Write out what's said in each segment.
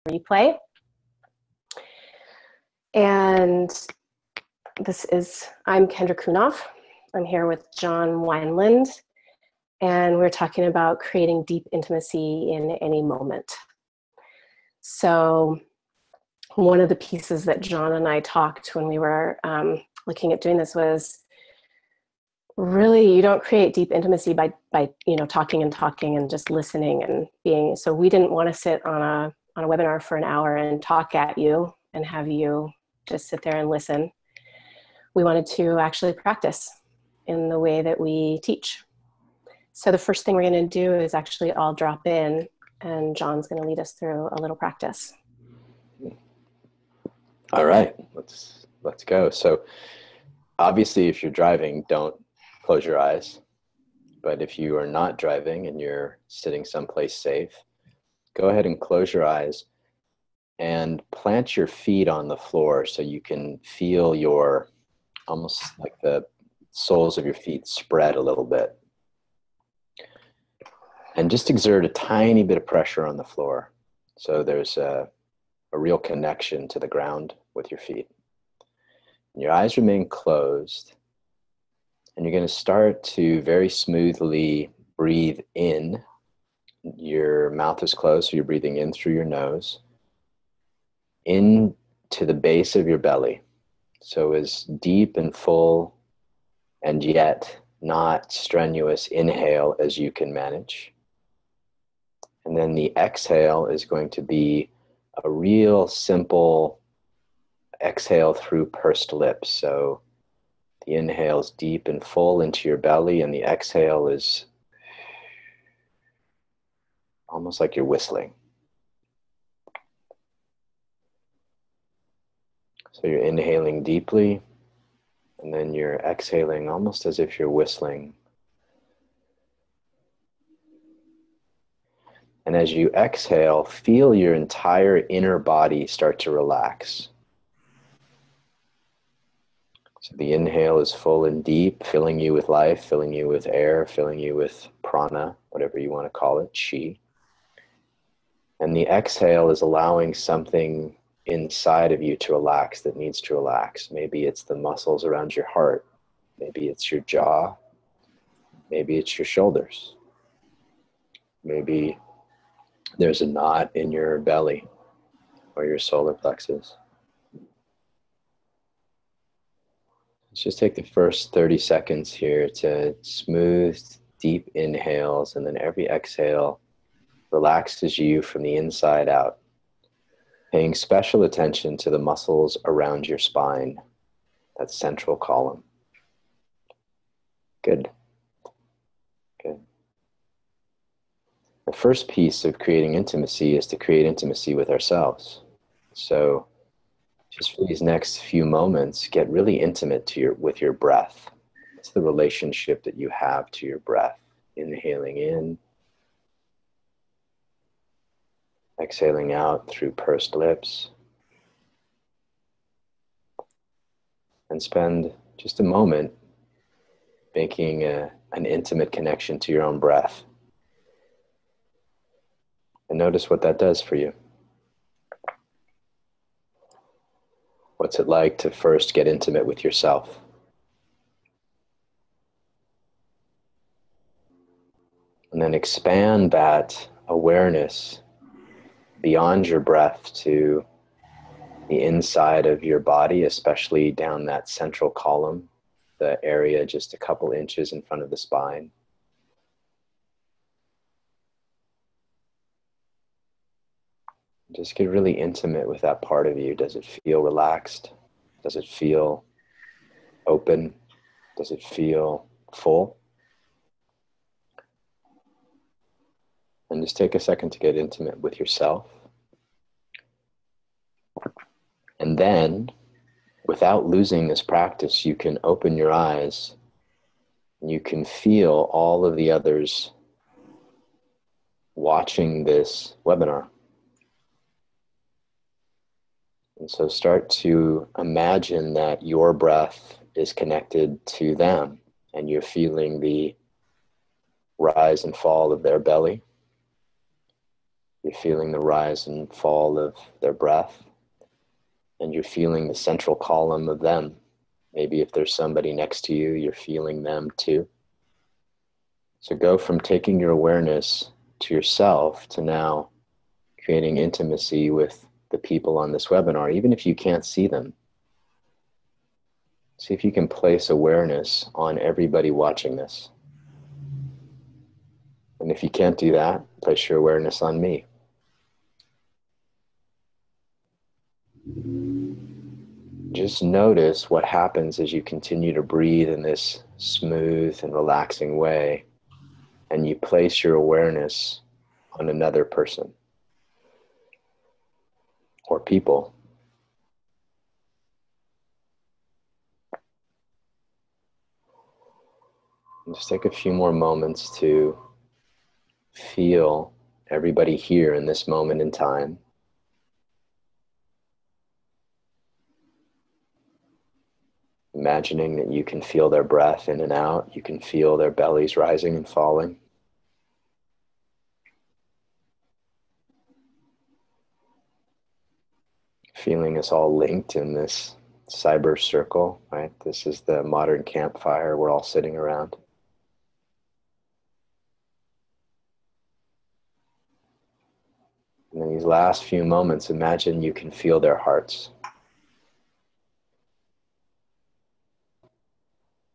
replay. And I'm Kendra Cunov. I'm here with John Wineland, and we're talking about creating deep intimacy in any moment. So one of the pieces that John and I talked when we were looking at doing this was really, you don't create deep intimacy by talking and just listening and being. So we didn't want to sit on a webinar for an hour and talk at you and have you just sit there and listen. We wanted to actually practice in the way that we teach. So the first thing we're going to do is actually all drop in, and John's going to lead us through a little practice. All right, let's go. So obviously, if you're driving, don't close your eyes. But if you are not driving and you're sitting someplace safe, go ahead and close your eyes and plant your feet on the floor so you can feel your, almost like the soles of your feet spread a little bit. And just exert a tiny bit of pressure on the floor. So there's a real connection to the ground with your feet. And your eyes remain closed. And you're going to start to very smoothly breathe in. Your mouth is closed, so you're breathing in through your nose, into the base of your belly. So as deep and full and yet not strenuous inhale as you can manage. And then the exhale is going to be a real simple exhale through pursed lips. So the inhale is deep and full into your belly, and the exhale is almost like you're whistling. So you're inhaling deeply, and then you're exhaling almost as if you're whistling. And as you exhale, feel your entire inner body start to relax. So the inhale is full and deep, filling you with life, filling you with air, filling you with prana, whatever you want to call it, chi. And the exhale is allowing something inside of you to relax that needs to relax. Maybe it's the muscles around your heart. Maybe it's your jaw. Maybe it's your shoulders. Maybe there's a knot in your belly or your solar plexus. Let's just take the first 30 seconds here to smooth, deep inhales, and then every exhale relaxes you from the inside out, paying special attention to the muscles around your spine, that central column. Good. Good. The first piece of creating intimacy is to create intimacy with ourselves. So just for these next few moments, get really intimate with your breath. It's the relationship that you have to your breath. Inhaling in, exhaling out through pursed lips. And spend just a moment making an intimate connection to your own breath. And notice what that does for you. What's it like to first get intimate with yourself? And then expand that awareness beyond your breath to the inside of your body, especially down that central column, the area just a couple inches in front of the spine. Just get really intimate with that part of you. Does it feel relaxed? Does it feel open? Does it feel full? And just take a second to get intimate with yourself. And then, without losing this practice, you can open your eyes and you can feel all of the others watching this webinar. And so start to imagine that your breath is connected to them and you're feeling the rise and fall of their belly. You're feeling the rise and fall of their breath, and you're feeling the central column of them. Maybe if there's somebody next to you, you're feeling them too. So go from taking your awareness to yourself to now creating intimacy with the people on this webinar, even if you can't see them. See if you can place awareness on everybody watching this. And if you can't do that, place your awareness on me. Just notice what happens as you continue to breathe in this smooth and relaxing way, and you place your awareness on another person or people. And just take a few more moments to feel everybody here in this moment in time. Imagining that you can feel their breath in and out. You can feel their bellies rising and falling. Feeling us all linked in this cyber circle, right? This is the modern campfire we're all sitting around. And in these last few moments, imagine you can feel their hearts.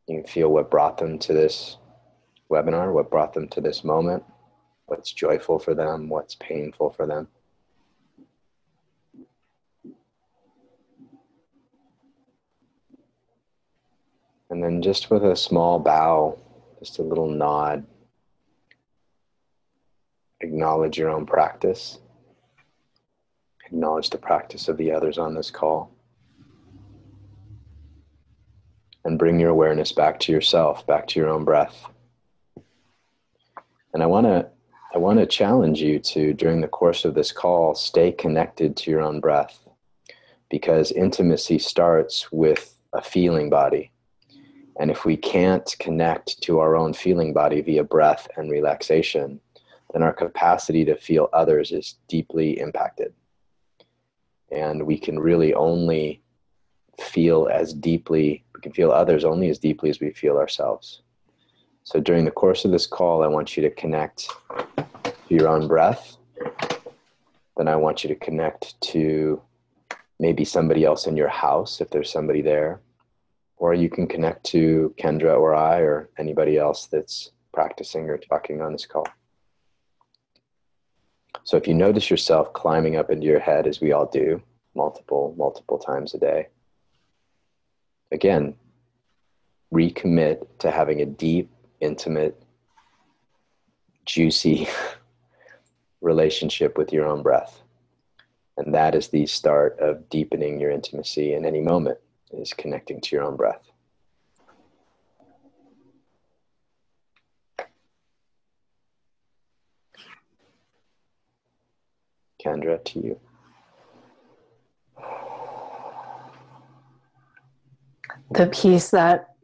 You can feel what brought them to this webinar, what brought them to this moment, what's joyful for them, what's painful for them. And then just with a small bow, just a little nod, acknowledge your own practice. Acknowledge the practice of the others on this call. And bring your awareness back to yourself, back to your own breath. And I want to challenge you to, during the course of this call, stay connected to your own breath, because intimacy starts with a feeling body. And if we can't connect to our own feeling body via breath and relaxation, then our capacity to feel others is deeply impacted. And we can really only feel as deeply, we can feel others only as deeply as we feel ourselves. So during the course of this call, I want you to connect to your own breath. Then I want you to connect to maybe somebody else in your house, if there's somebody there. Or you can connect to Kendra or I or anybody else that's practicing or talking on this call. So if you notice yourself climbing up into your head, as we all do, multiple times a day, again, recommit to having a deep, intimate, juicy relationship with your own breath. And that is the start of deepening your intimacy in any moment, is connecting to your own breath. Kendra, to you. The piece that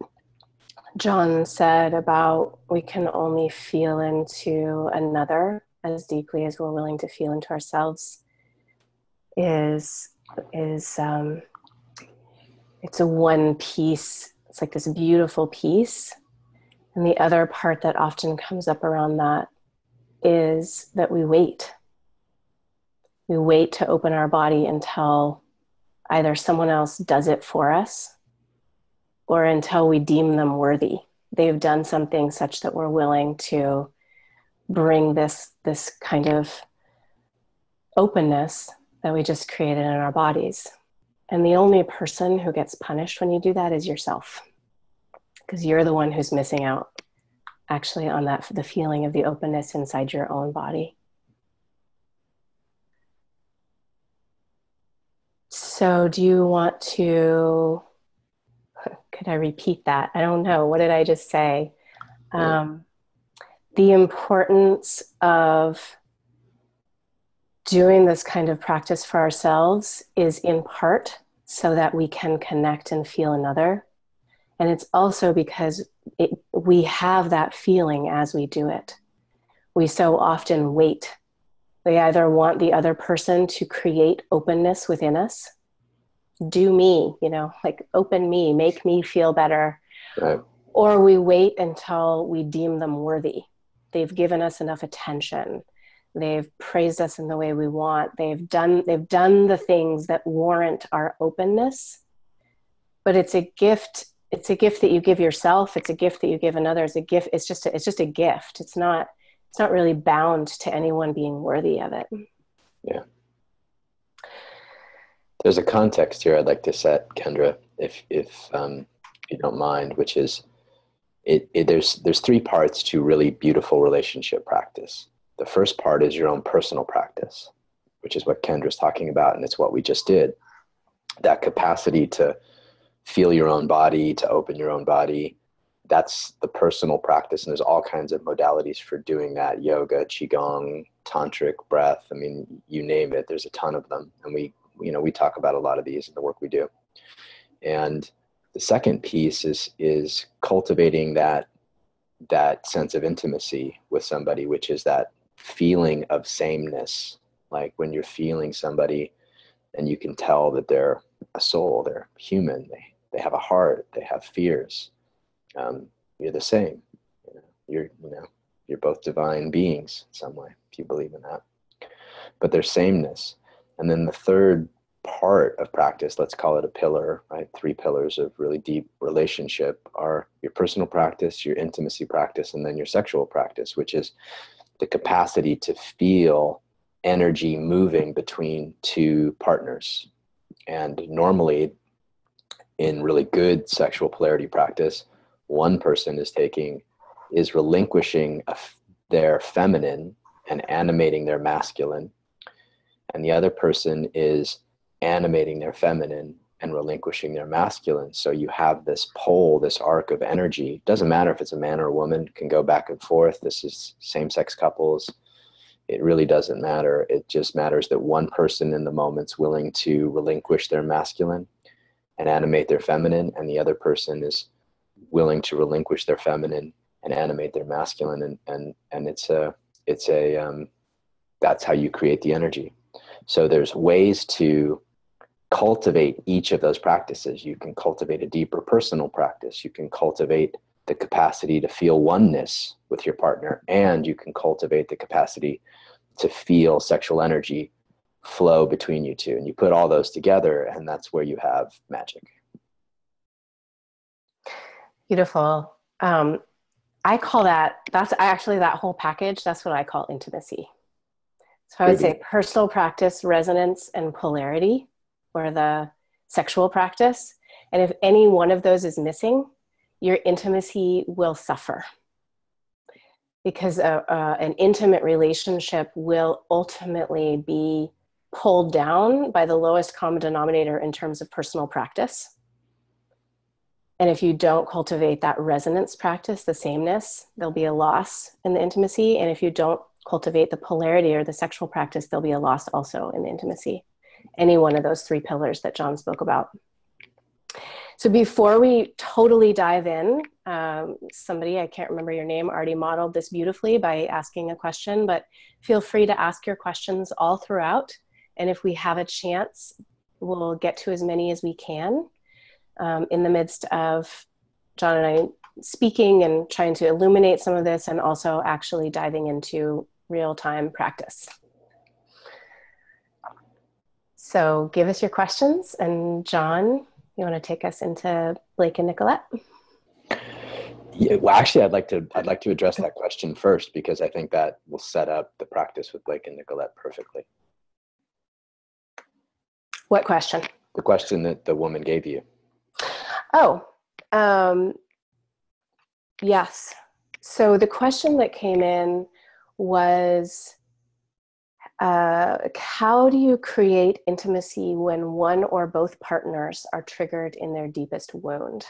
John said about we can only feel into another as deeply as we're willing to feel into ourselves is it's a one piece. It's like this beautiful piece. And the other part that often comes up around that is that we wait. We wait to open our body until either someone else does it for us or until we deem them worthy. They've done something such that we're willing to bring this kind of openness that we just created in our bodies. And the only person who gets punished when you do that is yourself, because you're the one who's missing out actually on that, the feeling of the openness inside your own body. So do you want to, could I repeat that? I don't know. What did I just say? The importance of doing this kind of practice for ourselves is in part so that we can connect and feel another. And it's also because we have that feeling as we do it. We so often wait. They either want the other person to create openness within us, do me, like open me, make me feel better. Right. Or we wait until we deem them worthy. They've given us enough attention. They've praised us in the way we want. They've done the things that warrant our openness. But it's a gift. It's a gift that you give yourself. It's a gift that you give another. It's a gift. It's just a gift. It's not really bound to anyone being worthy of it. Yeah. There's a context here I'd like to set, Kendra, if you don't mind, which is there's three parts to really beautiful relationship practice. The first part is your own personal practice, which is what Kendra's talking about, and it's what we just did. That capacity to feel your own body, to open your own body, that's the personal practice. And there's all kinds of modalities for doing that: yoga, qigong, tantric, breath. I mean, you name it, there's a ton of them. And we talk about a lot of these in the work we do. And the second piece is cultivating that sense of intimacy with somebody, which is that feeling of sameness. Like when you're feeling somebody and you can tell that they're a soul, they're human, they have a heart, they have fears. You're the same. You're both divine beings in some way, if you believe in that. But there's sameness. And then the third part of practice, let's call it a pillar, right? 3 pillars of really deep relationship are your personal practice, your intimacy practice, and then your sexual practice, which is the capacity to feel energy moving between 2 partners. And normally in really good sexual polarity practice, one person is relinquishing their feminine and animating their masculine, and the other person is animating their feminine and relinquishing their masculine. So you have this pole, this arc of energy. Doesn't matter if it's a man or a woman, can go back and forth. This is same-sex couples. It really doesn't matter. It just matters that one person in the moment's willing to relinquish their masculine and animate their feminine, and the other person is willing to relinquish their feminine and animate their masculine. And that's how you create the energy. So there's ways to cultivate each of those practices. You can cultivate a deeper personal practice. You can cultivate the capacity to feel oneness with your partner, and you can cultivate the capacity to feel sexual energy flow between you two. And you put all those together, and that's where you have magic. Beautiful. I call that whole package, that's what I call intimacy. So I would say personal practice, resonance, and polarity, or the sexual practice. And if any one of those is missing, your intimacy will suffer. Because an intimate relationship will ultimately be pulled down by the lowest common denominator in terms of personal practice. And if you don't cultivate that resonance practice, the sameness, there'll be a loss in the intimacy. And if you don't cultivate the polarity or the sexual practice, there'll be a loss also in the intimacy. Any one of those 3 pillars that John spoke about. So before we totally dive in, somebody, I can't remember your name, already modeled this beautifully by asking a question, but feel free to ask your questions all throughout. And if we have a chance, we'll get to as many as we can in the midst of John and I speaking and trying to illuminate some of this, and also actually diving into real-time practice. So give us your questions. And John, you want to take us into Blake and Nicolette? Yeah, well, actually, I'd like to address that question first, because I think that will set up the practice with Blake and Nicolette perfectly. What question? The question that the woman gave you. Oh, yes. So the question that came in was, how do you create intimacy when one or both partners are triggered in their deepest wound?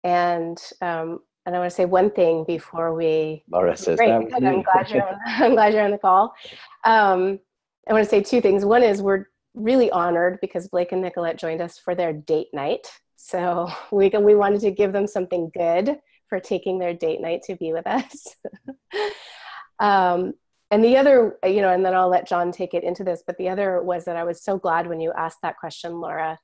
And I want to say one thing before we. Laura says great, that. I'm glad you're on the call. I want to say 2 things. One is we're really honored because Blake and Nicolette joined us for their date night. So we wanted to give them something good for taking their date night to be with us. And And the other, and then I'll let John take it into this, but the other was that I was so glad when you asked that question, Laura,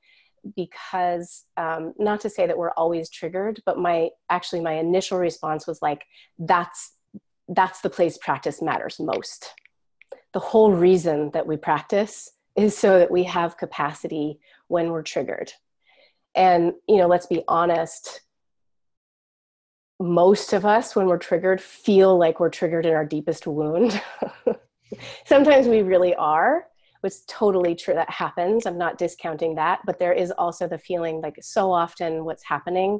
because not to say that we're always triggered, but my initial response was like, that's the place practice matters most. The whole reason that we practice is so that we have capacity when we're triggered. And, let's be honest, most of us, when we're triggered, feel like we're triggered in our deepest wound. Sometimes we really are, which is totally true. That happens. I'm not discounting that, but there is also the feeling like so often what's happening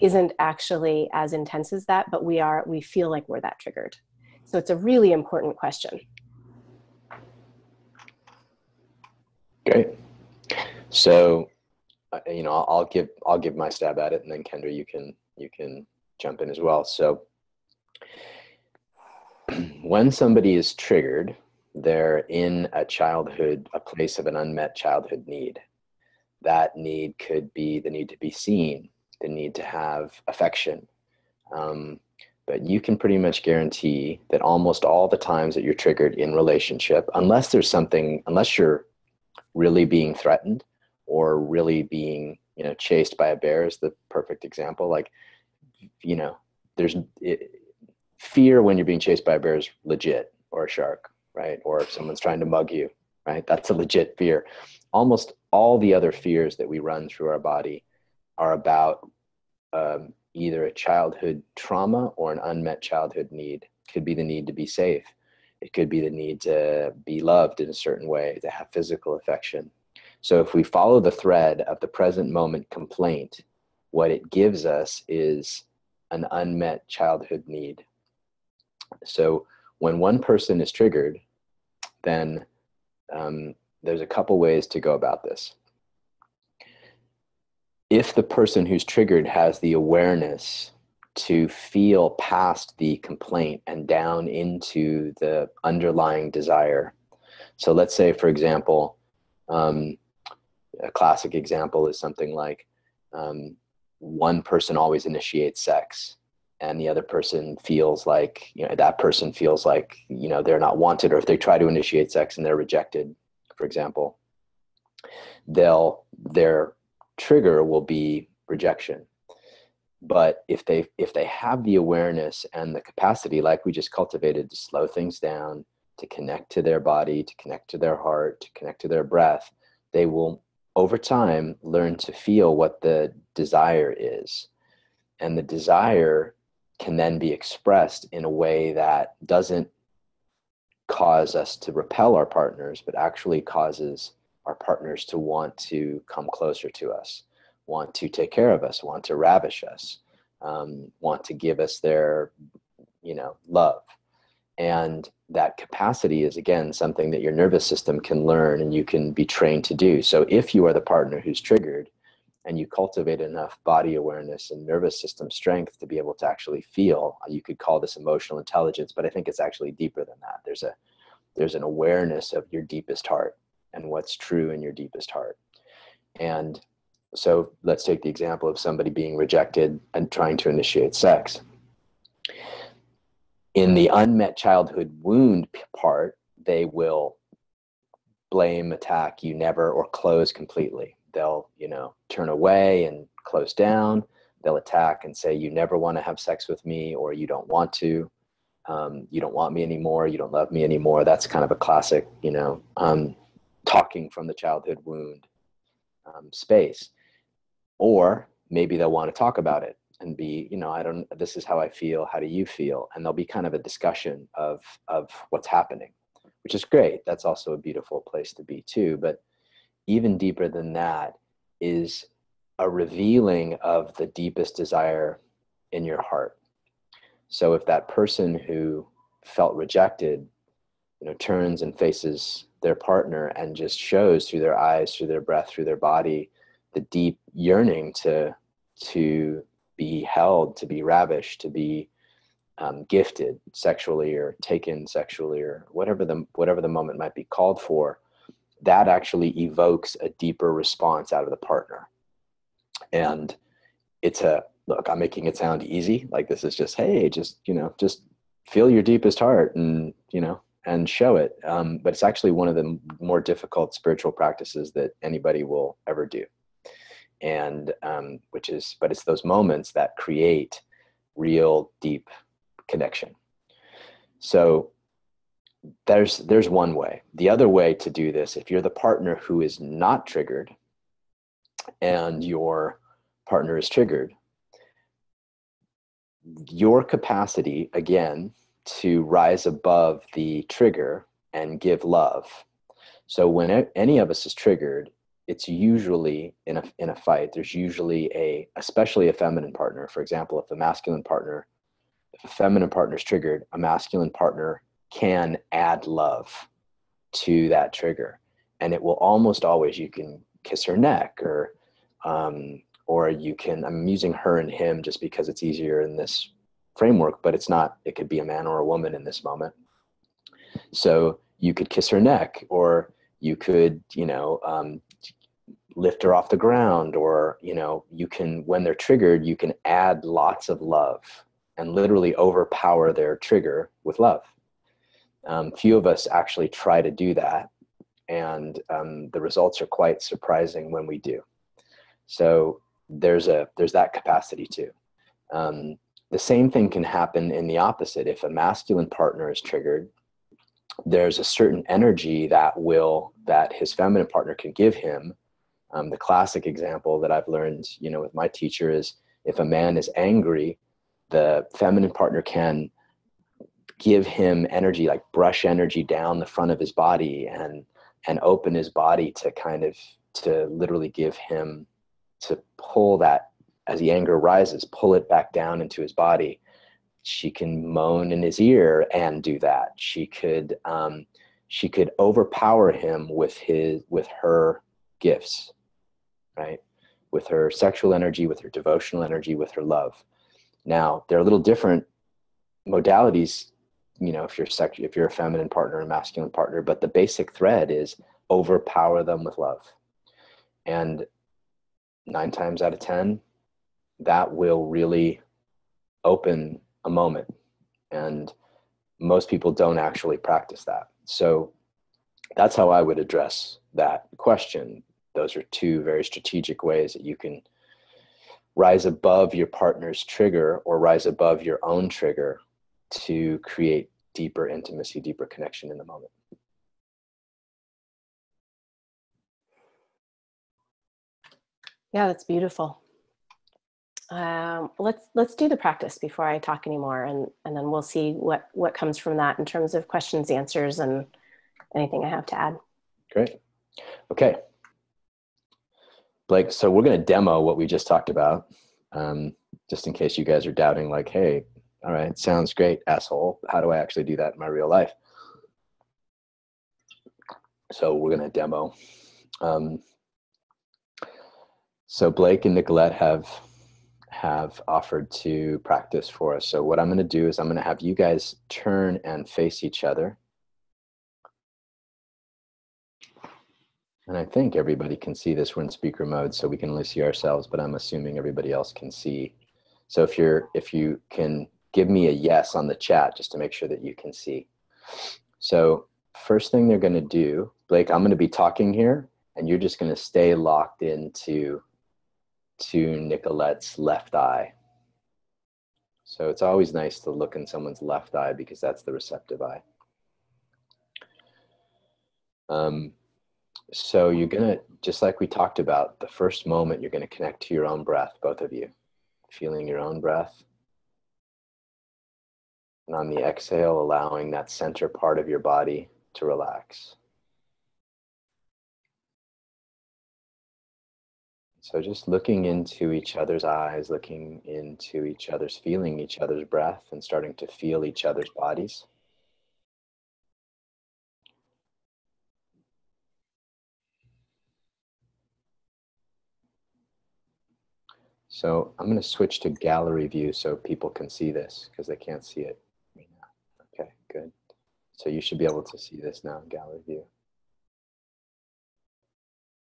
isn't actually as intense as that, but we feel like we're that triggered. So it's a really important question. Great. So, I'll give my stab at it, and then Kendra, you can jump in as well. So when somebody is triggered, they're in a place of an unmet childhood need. That need could be the need to be seen, the need to have affection. But you can pretty much guarantee that almost all the times that you're triggered in relationship, unless you're really being threatened or really being, chased by a bear is the perfect example. Like, fear when you're being chased by a bear is legit, or a shark, right? Or if someone's trying to mug you, right? That's a legit fear. Almost all the other fears that we run through our body are about either a childhood trauma or an unmet childhood need. It could be the need to be safe. It could be the need to be loved in a certain way, to have physical affection. So if we follow the thread of the present moment complaint, what it gives us is an unmet childhood need. So when one person is triggered, then there's a couple ways to go about this. If the person who's triggered has the awareness to feel past the complaint and down into the underlying desire. So let's say, for example, a classic example is something like one person always initiates sex, and the other person feels like, that person feels like, they're not wanted, or if they try to initiate sex and they're rejected, for example, their trigger will be rejection. But if they have the awareness and the capacity, like we just cultivated, to slow things down, to connect to their body, to connect to their heart, to connect to their breath, they will over time learn to feel what the desire is. And the desire can then be expressed in a way that doesn't cause us to repel our partners, but actually causes our partners to want to come closer to us, want to take care of us, want to ravish us, want to give us their, love. And that capacity is, again, something that your nervous system can learn and you can be trained to do. So if you are the partner who's triggered and you cultivate enough body awareness and nervous system strength to be able to actually feel, you could call this emotional intelligence, but I think it's actually deeper than that. There's an awareness of your deepest heart and what's true in your deepest heart. And so let's take the example of somebody being rejected and trying to initiate sex. In the unmet childhood wound part, they will blame, attack, you never, or close completely. They'll, turn away and close down. They'll attack and say, you never want to have sex with me, or you don't want to. You don't want me anymore. You don't love me anymore. That's kind of a classic, talking from the childhood wound space. Or maybe they'll want to talk about it and be, this is how I feel. How do you feel? And there'll be kind of a discussion of what's happening, which is great. That's also a beautiful place to be too. But even deeper than that is a revealing of the deepest desire in your heart. So if that person who felt rejected, turns and faces their partner and just shows through their eyes, through their breath, through their body, the deep yearning to be held, to be ravished, to be gifted sexually or taken sexually, or whatever the moment might be called for, that actually evokes a deeper response out of the partner. And look, I'm making it sound easy. Like this is just, hey, just feel your deepest heart and, and show it. But it's actually one of the more difficult spiritual practices that anybody will ever do. And but it's those moments that create real deep connection. So there's one way. The other way to do this, if you're the partner who is not triggered and your partner is triggered, your capacity, again, to rise above the trigger and give love. So when any of us is triggered, it's usually in a fight, there's usually especially a feminine partner. For example, if a feminine partner is triggered, a masculine partner can add love to that trigger. And it will almost always, you can kiss her neck, or you can, I'm using her and him just because it's easier in this framework, but it's not, it could be a man or a woman in this moment. So you could kiss her neck, or you could, lift her off the ground, or, you can, when they're triggered, you can add lots of love and literally overpower their trigger with love. Few of us actually try to do that. And the results are quite surprising when we do. So there's that capacity too. The same thing can happen in the opposite. If a masculine partner is triggered, there's a certain energy that his feminine partner can give him. The classic example that I've learned, with my teacher is, if a man is angry, the feminine partner can give him energy, like brush energy down the front of his body and open his body to literally give him, to pull that, as the anger rises, pull it back down into his body. She can moan in his ear and do that. She could overpower him with her gifts, right? With her sexual energy, with her devotional energy, with her love. Now, there are little different modalities, if you're a feminine partner and masculine partner, but the basic thread is overpower them with love. And 9 times out of 10, that will really open a moment. And most people don't actually practice that. So that's how I would address that question. Those are 2 very strategic ways that you can rise above your partner's trigger or rise above your own trigger to create deeper intimacy, deeper connection in the moment. Yeah, that's beautiful. Let's do the practice before I talk anymore, and then we'll see what comes from that in terms of questions, answers, and anything I have to add. Great. Okay. Blake, so we're going to demo what we just talked about, just in case you guys are doubting, like, hey, all right, sounds great, asshole. How do I actually do that in my real life? So we're going to demo. So Blake and Nicolette have offered to practice for us. So what I'm going to do is I'm going to have you guys turn and face each other. And I think everybody can see this. We're in speaker mode, so we can only see ourselves, but I'm assuming everybody else can see. So if you can give me a yes on the chat, just to make sure that you can see. So first thing they're going to do, Blake, I'm going to be talking here, and you're just going to stay locked into Nicolette's left eye. So it's always nice to look in someone's left eye because that's the receptive eye. So you're going to, just like we talked about, the first moment you're going to connect to your own breath, both of you, feeling your own breath. And on the exhale, allowing that center part of your body to relax. So just looking into each other's eyes, looking into each other's, feeling each other's breath, and starting to feel each other's bodies. So I'm going to switch to gallery view so people can see this, because they can't see it right now. Okay, good. So you should be able to see this now in gallery view.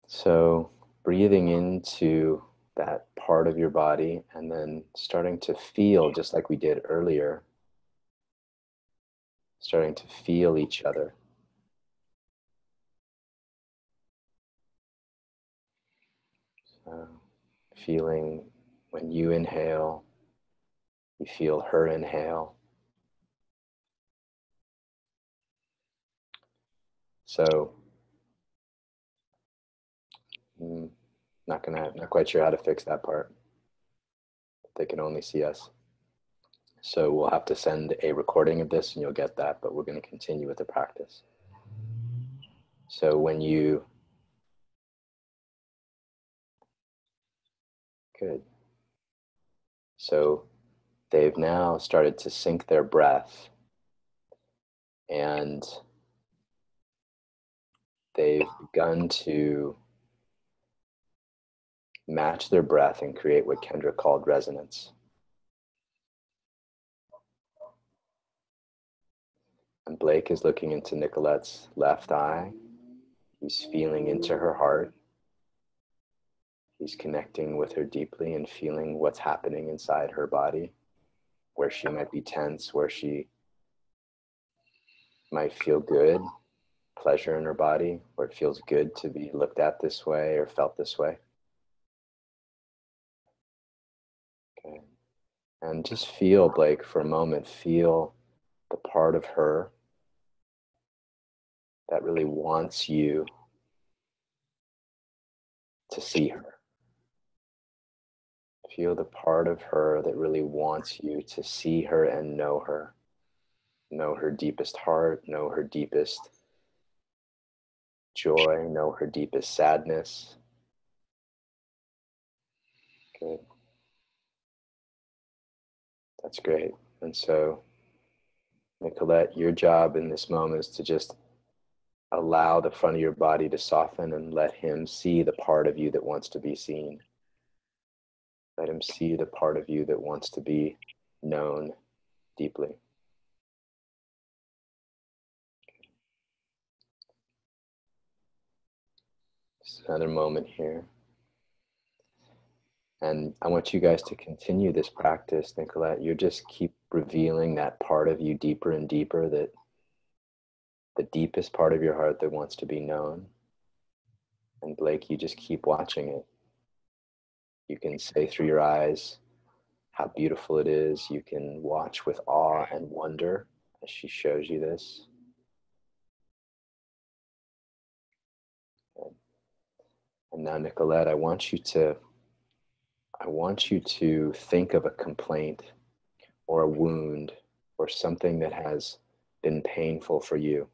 So breathing into that part of your body, and then starting to feel, just like we did earlier, starting to feel each other. So, feeling when you inhale, you feel her inhale. So, not quite sure how to fix that part. They can only see us. So we'll have to send a recording of this and you'll get that, but we're going to continue with the practice. So good. So they've now started to sync their breath, and they've begun to match their breath and create what Kendra called resonance. And Blake is looking into Nicolette's left eye. He's feeling into her heart. He's connecting with her deeply and feeling what's happening inside her body, where she might be tense, where she might feel good, pleasure in her body, where it feels good to be looked at this way or felt this way. Okay. And just feel, Blake, for a moment, feel the part of her that really wants you to see her. Feel the part of her that really wants you to see her and know her. Know her deepest heart, know her deepest joy, know her deepest sadness. Good. That's great. And so, Nicolette, your job in this moment is to just allow the front of your body to soften and let him see the part of you that wants to be seen. Let him see the part of you that wants to be known deeply. Just another moment here. And I want you guys to continue this practice, Nicolette. You just keep revealing that part of you deeper and deeper, that the deepest part of your heart that wants to be known. And Blake, you just keep watching it. You can say through your eyes how beautiful it is. You can watch with awe and wonder as she shows you this. And now, Nicolette, I want you to think of a complaint or a wound or something that has been painful for you.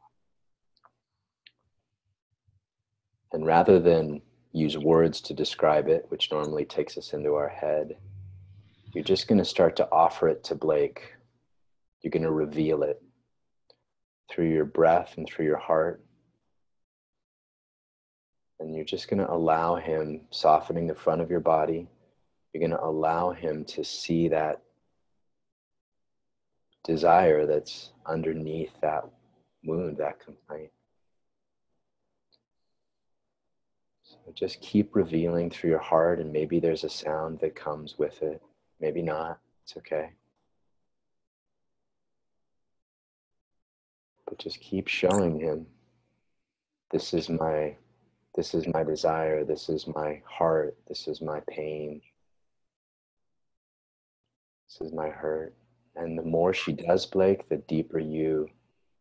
And rather than use words to describe it, which normally takes us into our head, you're just going to start to offer it to Blake. You're going to reveal it through your breath and through your heart. And you're just going to allow him, softening the front of your body, you're going to allow him to see that desire that's underneath that wound, that complaint. So just keep revealing through your heart, and maybe there's a sound that comes with it. Maybe not. It's okay. But just keep showing him, this is my desire, this is my heart, this is my pain, this is my hurt. And the more she does, Blake, the deeper you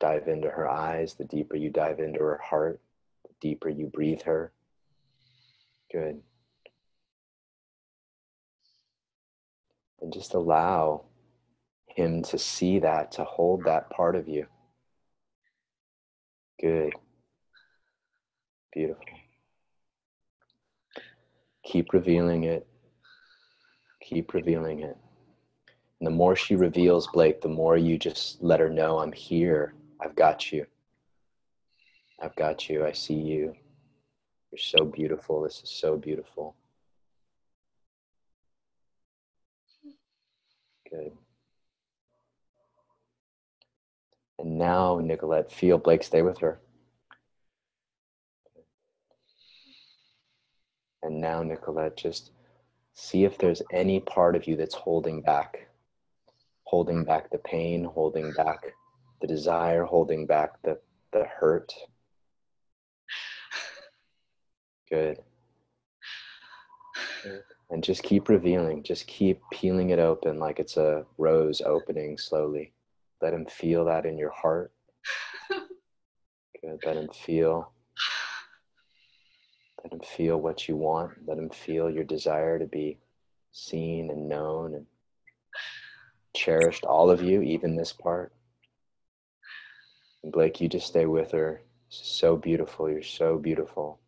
dive into her eyes, the deeper you dive into her heart, the deeper you breathe her. Good. And just allow him to see that, to hold that part of you. Good. Beautiful. Keep revealing it. Keep revealing it. And the more she reveals, Blake, the more you just let her know, I'm here. I've got you. I've got you. I see you. You're so beautiful. This is so beautiful. Good. And now, Nicolette, feel Blake stay with her. And now, Nicolette, just see if there's any part of you that's holding back the pain, holding back the desire holding back the hurt. Good. Good. And just keep revealing, just keep peeling it open like it's a rose opening slowly. Let him feel that in your heart. Good. Let him feel what you want. Let him feel your desire to be seen and known and cherished, all of you, even this part. And Blake, you just stay with her. So beautiful. You're so beautiful.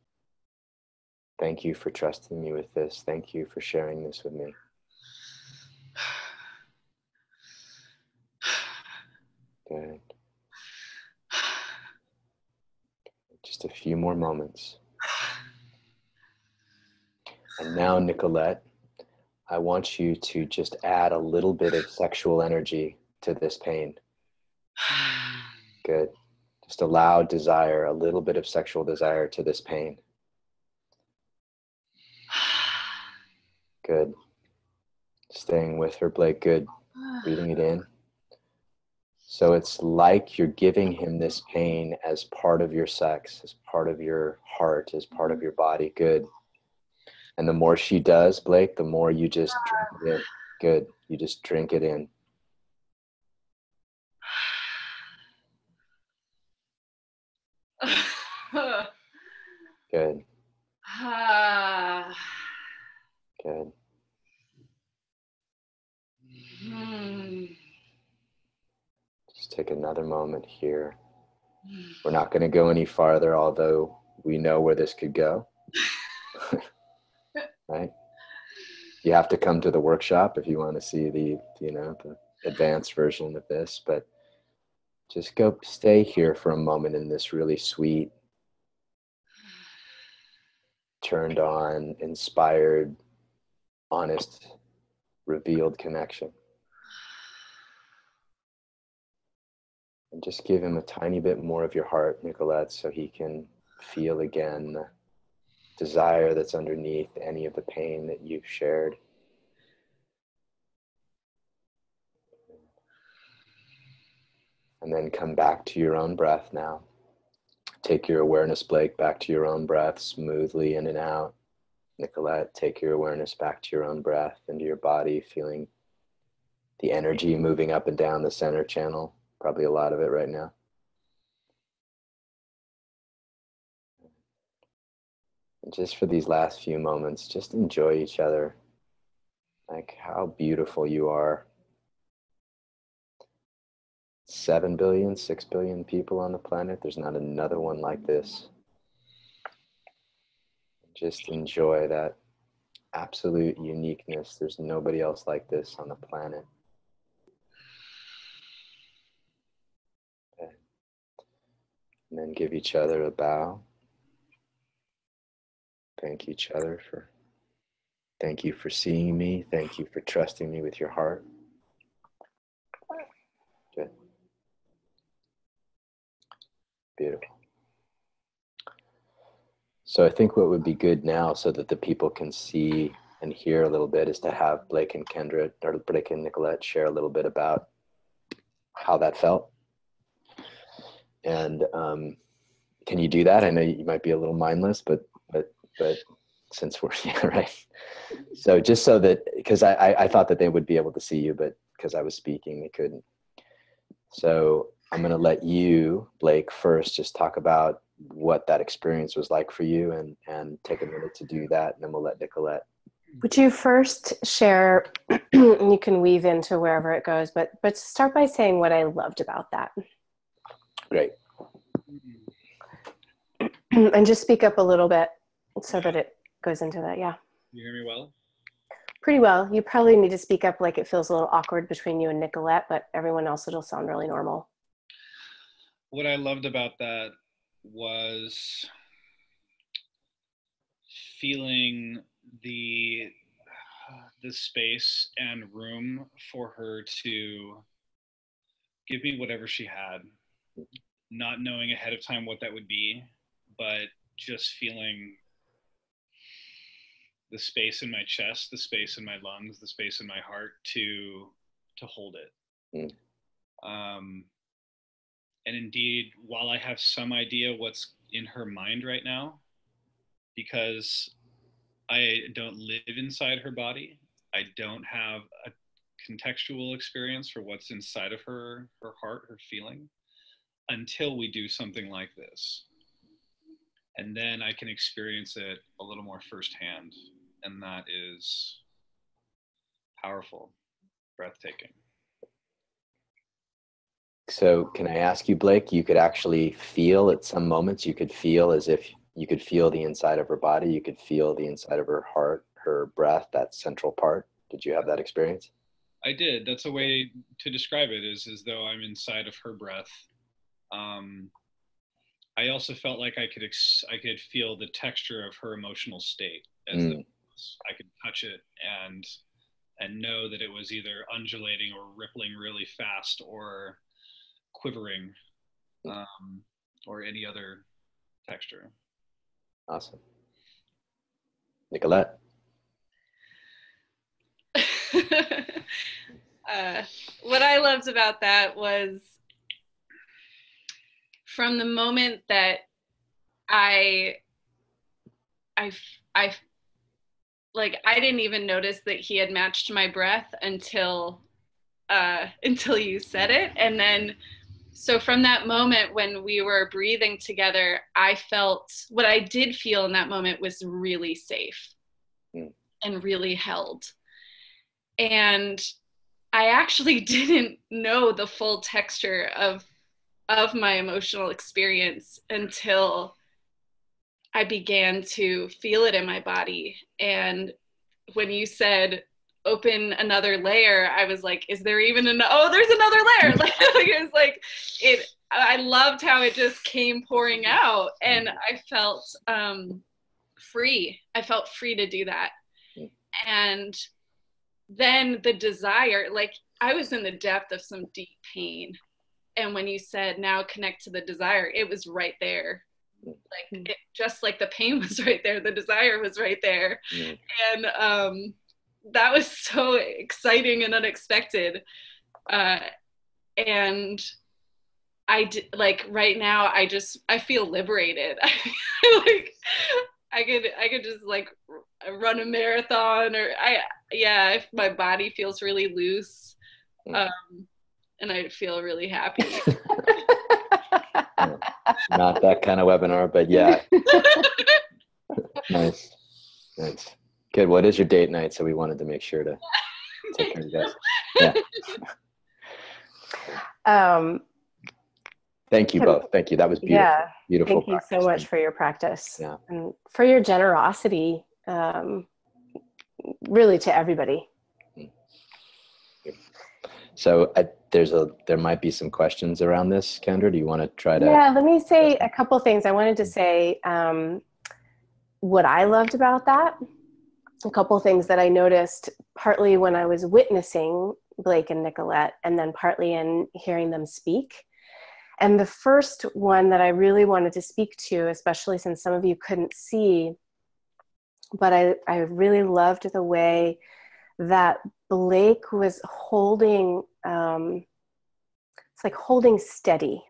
Thank you for trusting me with this. Thank you for sharing this with me. Good. Just a few more moments. And now, Nicolette, I want you to just add a little bit of sexual energy to this pain. Good. Just allow desire, a little bit of sexual desire to this pain. Good. Staying with her, Blake. Good. Breathing it in. So it's like you're giving him this pain as part of your sex, as part of your heart, as part of your body. Good. And the more she does, Blake, the more you just drink it in. Good. You just drink it in. Good. Good. Just take another moment here. We're not going to go any farther, although we know where this could go. Right? You have to come to the workshop if you want to see the advanced version of this, but just go stay here for a moment in this really sweet, turned on, inspired, honest, revealed connection. And just give him a tiny bit more of your heart, Nicolette, so he can feel again the desire that's underneath any of the pain that you've shared. And then come back to your own breath now. Take your awareness, Blake, back to your own breath, smoothly in and out. Nicolette, take your awareness back to your own breath, into your body, feeling the energy moving up and down the center channel. Probably a lot of it right now. And just for these last few moments, just enjoy each other. Like how beautiful you are. 7 billion, 6 billion people on the planet. There's not another one like this. Just enjoy that absolute uniqueness. There's nobody else like this on the planet. Okay. And then give each other a bow. Thank each other for, thank you for seeing me. Thank you for trusting me with your heart. Good. Beautiful. So I think what would be good now, so that the people can see and hear a little bit, is to have Blake and Kendra, or Blake and Nicolette, share a little bit about how that felt. And can you do that? I know you might be a little mindless, but since we're yeah, right. So just so that, because I thought that they would be able to see you, but because I was speaking, they couldn't. So I'm going to let you, Blake, first just talk about what that experience was like for you, and take a minute to do that, and then we'll let Nicolette. Would you first share, and you can weave into wherever it goes, but start by saying what I loved about that. Great. And just speak up a little bit so that it goes into that, yeah. You hear me well? Pretty well. You probably need to speak up like it feels a little awkward between you and Nicolette, but everyone else it'll sound really normal. What I loved about that was feeling the space and room for her to give me whatever she had, not knowing ahead of time what that would be, but just feeling the space in my chest, the space in my lungs, the space in my heart to hold it. And indeed, while I have some idea what's in her mind right now, because I don't live inside her body, I don't have a contextual experience for what's inside of her heart, her feeling, until we do something like this. And then I can experience it a little more firsthand. And that is powerful, breathtaking. So can I ask you, Blake, you could actually feel at some moments, you could feel as if you could feel the inside of her body, you could feel the inside of her heart, her breath, that central part. Did you have that experience? I did. That's a way to describe it, is as though I'm inside of her breath. I also felt like I could feel the texture of her emotional state, as I could touch it and know that it was either undulating or rippling really fast or quivering, or any other texture. Awesome. Nicolette. What I loved about that was from the moment that I didn't even notice that he had matched my breath until you said it. And then, so from that moment when we were breathing together, I felt, what I did feel in that moment was really safe and really held. And I actually didn't know the full texture of my emotional experience until I began to feel it in my body. And when you said open another layer, I was like, is there even there's another layer. Like, it was like, I loved how it just came pouring out, and I felt free. I felt free to do that. And then the desire, like I was in the depth of some deep pain. And when you said now connect to the desire, it was right there. Like just like the pain was right there, the desire was right there. And that was so exciting and unexpected. And like right now, I feel liberated. I could just like run a marathon, or if my body feels really loose, and I feel really happy. Not that kind of webinar, but yeah. Nice. Good. What is your date night? So we wanted to make sure to take care of you guys. Yeah. Thank you both. Thank you. That was beautiful. Yeah. Beautiful. Thank you so much for your practice. Yeah. And for your generosity, really, to everybody. So there might be some questions around this, Kendra. Do you want to try to? Yeah, let me say a couple things. I wanted to say what I loved about that. A couple things that I noticed, partly when I was witnessing Blake and Nicolette, and then partly in hearing them speak. And the first one that I really wanted to speak to, especially since some of you couldn't see, but I really loved the way that Blake was holding, it's like holding steady.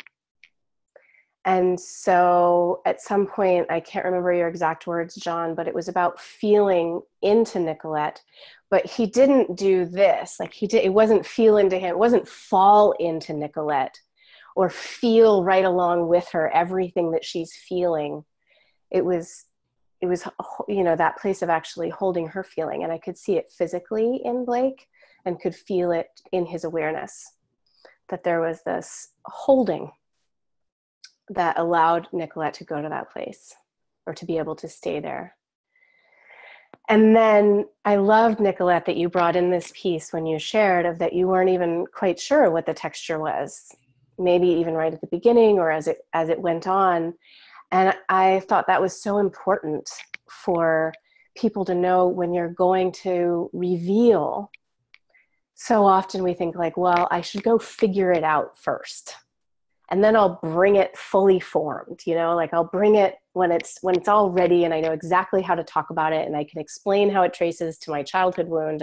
And so at some point, I can't remember your exact words, John, but it was about feeling into Nicolette, but he didn't do this. Like it wasn't feel into him. It wasn't fall into Nicolette or feel right along with her everything that she's feeling. It was, that place of actually holding her feeling. And I could see it physically in Blake and could feel it in his awareness, that there was this holding that allowed Nicolette to go to that place or to be able to stay there. And then I loved, Nicolette, that you brought in this piece when you shared of that you weren't even quite sure what the texture was, maybe even right at the beginning or as it went on. And I thought that was so important for people to know when you're going to reveal. So often we think like, well, I should go figure it out first. And then I'll bring it fully formed, like I'll bring it when it's all ready and I know exactly how to talk about it and I can explain how it traces to my childhood wound,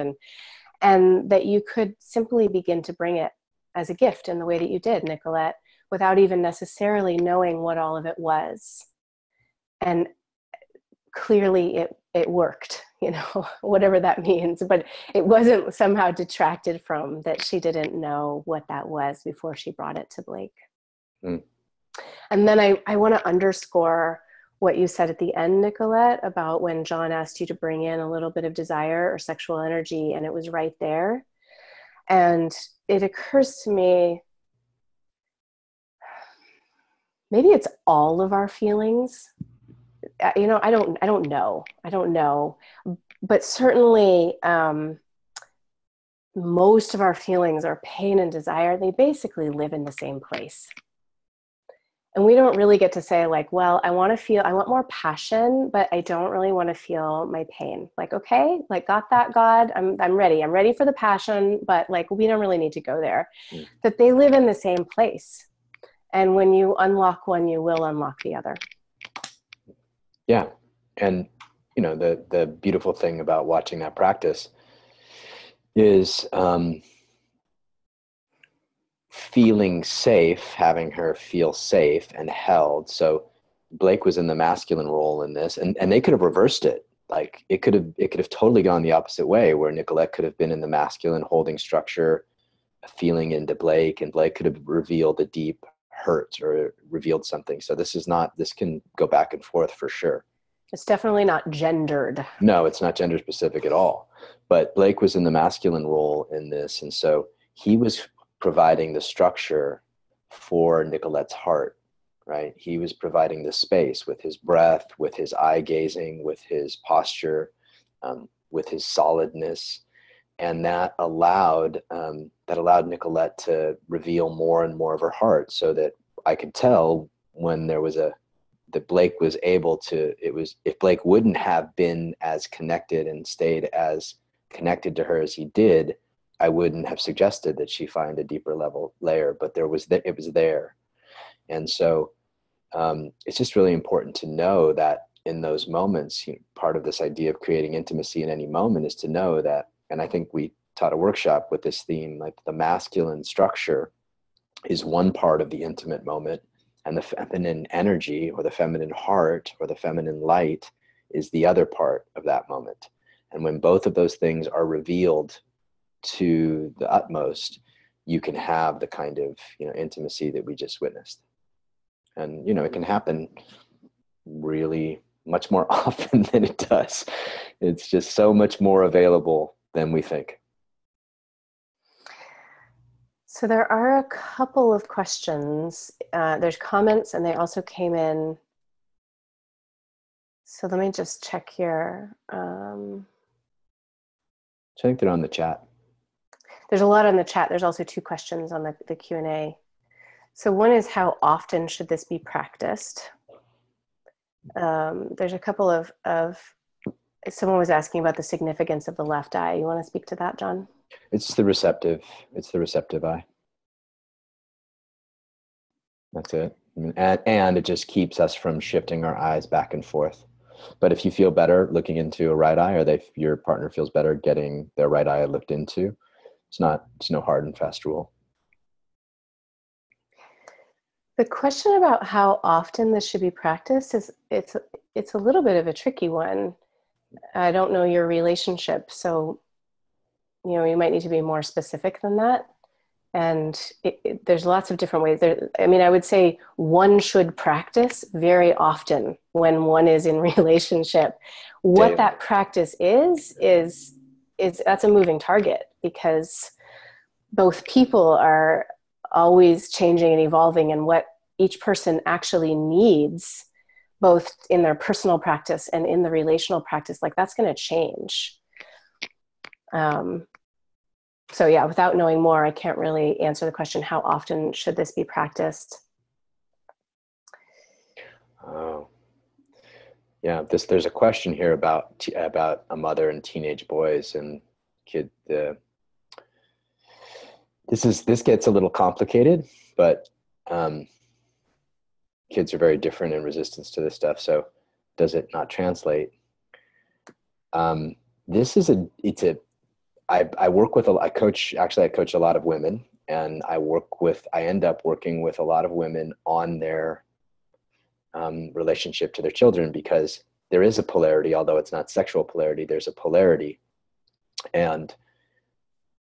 and that you could simply begin to bring it as a gift in the way that you did, Nicolette, without even necessarily knowing what all of it was. And clearly it worked, you know, whatever that means, but it wasn't somehow detracted from that she didn't know what that was before she brought it to Blake. Mm. And then I want to underscore what you said at the end, Nicolette, about when John asked you to bring in a little bit of desire or sexual energy, and it was right there. And it occurs to me, maybe it's all of our feelings. You know, I don't know, but certainly most of our feelings are pain and desire. They basically live in the same place. And we don't really get to say like, well, I want more passion, but I don't really want to feel my pain. Like, okay, like got that, God, I'm ready for the passion, but like, we don't really need to go there. Mm. That they live in the same place. And when you unlock one, you will unlock the other. Yeah. And, you know, the beautiful thing about watching that practice is feeling safe, having her feel safe and held. So Blake was in the masculine role in this, and they could have reversed it. Like it could have totally gone the opposite way, where Nicolette could have been in the masculine holding structure, feeling into Blake, and Blake could have revealed a deep hurt or revealed something. So this can go back and forth for sure. It's definitely not gendered. No, it's not gender specific at all. But Blake was in the masculine role in this. And so he was providing the structure for Nicolette's heart, right? He was providing the space with his breath, with his eye gazing, with his posture, with his solidness. And that allowed Nicolette to reveal more and more of her heart, so that I could tell when there was that Blake was able to, if Blake wouldn't have been as connected and stayed as connected to her as he did, I wouldn't have suggested that she find a deeper layer, but it was there. And so it's just really important to know that in those moments, part of this idea of creating intimacy in any moment is to know that, and I think we taught a workshop with this theme, like the masculine structure is one part of the intimate moment, and the feminine energy or the feminine heart or the feminine light is the other part of that moment. And when both of those things are revealed to the utmost, you can have the kind of, intimacy that we just witnessed. And, it can happen really much more often than it does. It's just so much more available than we think. So there are a couple of questions. There's comments, and they also came in. So let me just check here. I think they're on the chat. There's a lot on the chat. There's also 2 questions on the Q&A. So one is, how often should this be practiced? There's a couple of someone was asking about the significance of the left eye. You want to speak to that, John? It's the receptive eye. That's it. And it just keeps us from shifting our eyes back and forth. But if you feel better looking into a right eye, or your partner feels better getting their right eye looked into, it's no hard and fast rule. The question about how often this should be practiced it's a little bit of a tricky one. I don't know your relationship, so you might need to be more specific than that. And there's lots of different ways. I would say one should practice very often when one is in relationship. What Daily. That practice is that's a moving target, because both people are always changing and evolving, and what each person actually needs, both in their personal practice and in the relational practice, like that's going to change. So yeah, without knowing more, I can't really answer the question, how often should this be practiced? Oh, yeah. There's a question here about a mother and teenage boys and kid. This gets a little complicated, but kids are very different in resistance to this stuff. So does it not translate? I work with I coach a lot of women, And I end up working with a lot of women on their relationship to their children, because there is a polarity, although it's not sexual polarity, there's a polarity. And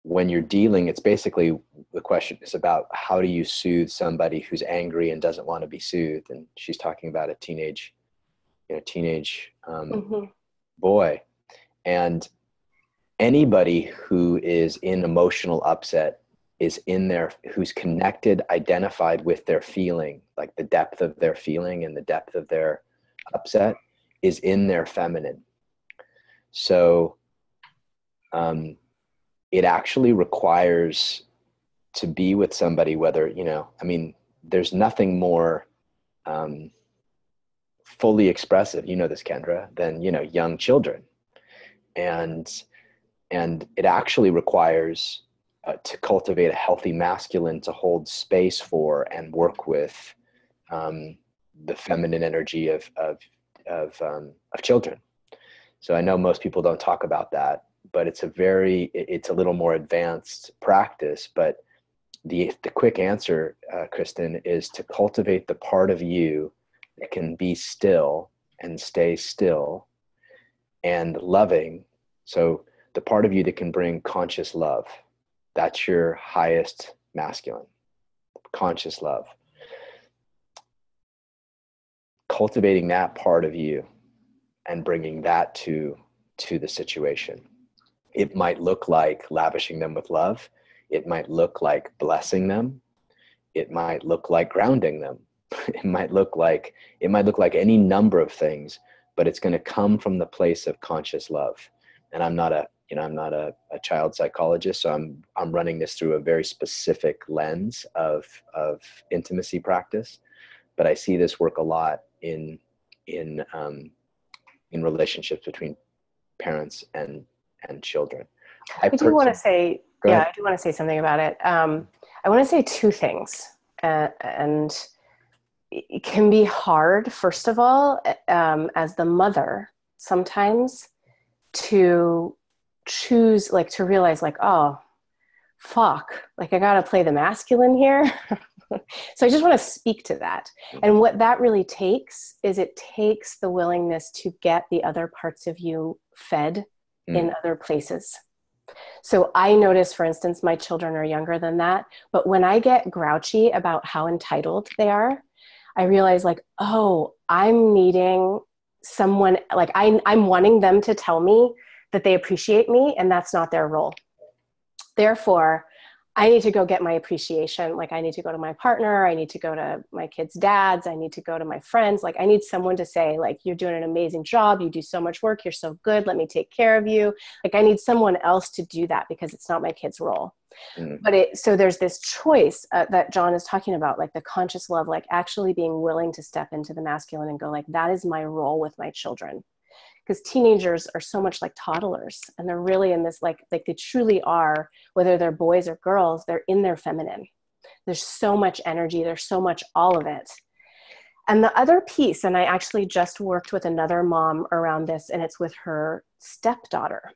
when you're dealing, it's basically, the question is about how do you soothe somebody who's angry and doesn't want to be soothed. And she's talking about a teenage boy. And anybody who is in emotional upset is in there, who's connected, identified with their feeling, like the depth of their feeling and the depth of their upset is in their feminine. So it actually requires to be with somebody, whether, there's nothing more fully expressive, this, Kendra, than, young children. And it actually requires to cultivate a healthy masculine to hold space for and work with the feminine energy of children. So I know most people don't talk about that, but it's a little more advanced practice. But the quick answer, Kristen, is to cultivate the part of you that can be still and stay still and loving. So the part of you that can bring conscious love, that's your highest masculine, conscious love. Cultivating that part of you and bringing that to the situation. It might look like lavishing them with love. It might look like blessing them. It might look like grounding them. It might look like any number of things, but it's going to come from the place of conscious love. And I'm not a child psychologist, so I'm running this through a very specific lens of intimacy practice, but I see this work a lot in relationships between parents and children. I do want to say something about it. I want to say two things, and it can be hard, first of all, as the mother, sometimes to choose, like, to realize, like, oh, fuck, like, I got to play the masculine here. So I just want to speak to that. And what that really takes is it takes the willingness to get the other parts of you fed in other places. So I notice, for instance, my children are younger than that, but when I get grouchy about how entitled they are, I realize, like, oh, I'm needing someone, like, I'm wanting them to tell me that they appreciate me, and that's not their role. Therefore, I need to go get my appreciation. Like, I need to go to my partner. I need to go to my kids' dads. I need to go to my friends. Like, I need someone to say, like, you're doing an amazing job. You do so much work. You're so good. Let me take care of you. Like, I need someone else to do that because it's not my kid's role. But so there's this choice that John is talking about, like the conscious love, like actually being willing to step into the masculine and go, like, that is my role with my children. Because teenagers are so much like toddlers, and they're really in this, like they truly are, whether they're boys or girls, they're in their feminine. There's so much energy. There's so much, all of it. And the other piece, and I actually just worked with another mom around this, and it's with her stepdaughter.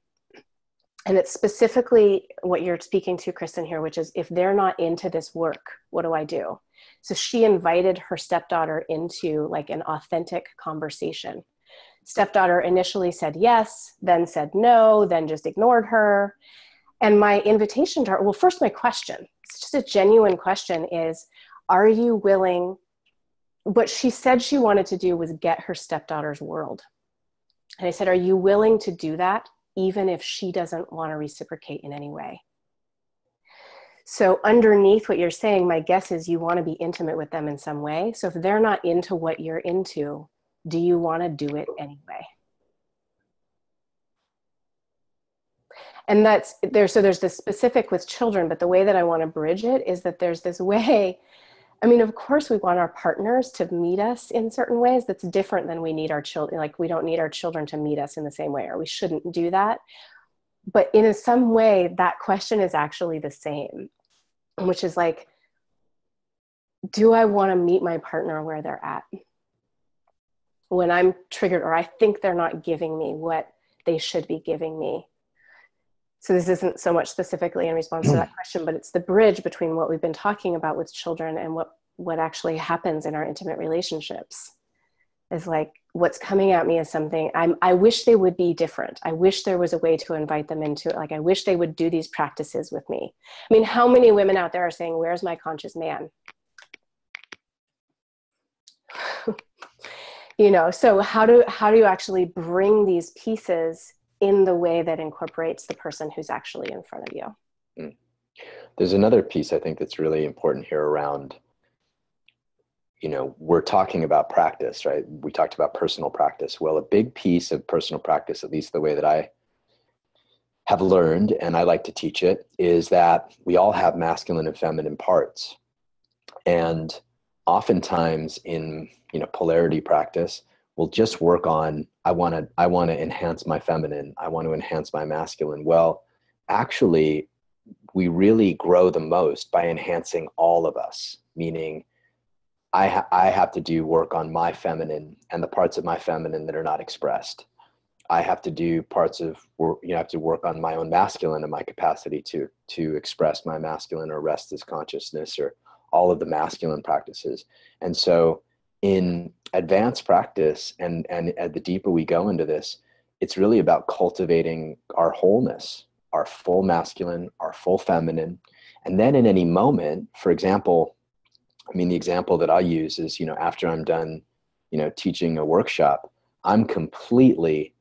And it's specifically what you're speaking to, Kristen, here, which is, if they're not into this work, what do I do? So she invited her stepdaughter into, like, an authentic conversation. Stepdaughter initially said yes, then said no, then just ignored her. And my invitation to her, well, first, my question, it's just a genuine question, is, are you willing? What she said she wanted to do was get her stepdaughter's world. And I said, are you willing to do that, even if she doesn't want to reciprocate in any way? So underneath what you're saying, my guess is you want to be intimate with them in some way. So if they're not into what you're into, do you want to do it anyway? And that's there. So there's this specific with children, but the way that I want to bridge it is that there's this way. I mean, of course, we want our partners to meet us in certain ways. That's different than we need our children. Like, we don't need our children to meet us in the same way, or we shouldn't do that. But in some way, that question is actually the same, which is like, do I want to meet my partner where they're at? When I'm triggered, or I think they're not giving me what they should be giving me. So this isn't so much specifically in response to that question, but it's the bridge between what we've been talking about with children and what actually happens in our intimate relationships. Is like, what's coming at me is something I wish they would be different. I wish there was a way to invite them into it. Like, I wish they would do these practices with me. I mean, how many women out there are saying, where's my conscious man? You know, so how do you actually bring these pieces in the way that incorporates the person who's actually in front of you? There's another piece I think that's really important here around, you know, we're talking about practice, right? We talked about personal practice. Well, a big piece of personal practice, at least the way that I have learned, and I like to teach it, is that we all have masculine and feminine parts. And oftentimes in, you know, polarity practice, we'll just work on, I want to enhance my feminine. I want to enhance my masculine. Well, actually, we really grow the most by enhancing all of us, meaning I have to do work on my feminine and the parts of my feminine that are not expressed. I have to do parts of work, you know, I have to work on my own masculine and my capacity to express my masculine or rest as consciousness or all of the masculine practices. And so in advanced practice and the deeper we go into this, it's really about cultivating our wholeness, our full masculine, our full feminine. And then in any moment, for example, I mean, the example that I use is, you know, after I'm done, you know, teaching a workshop, I'm completely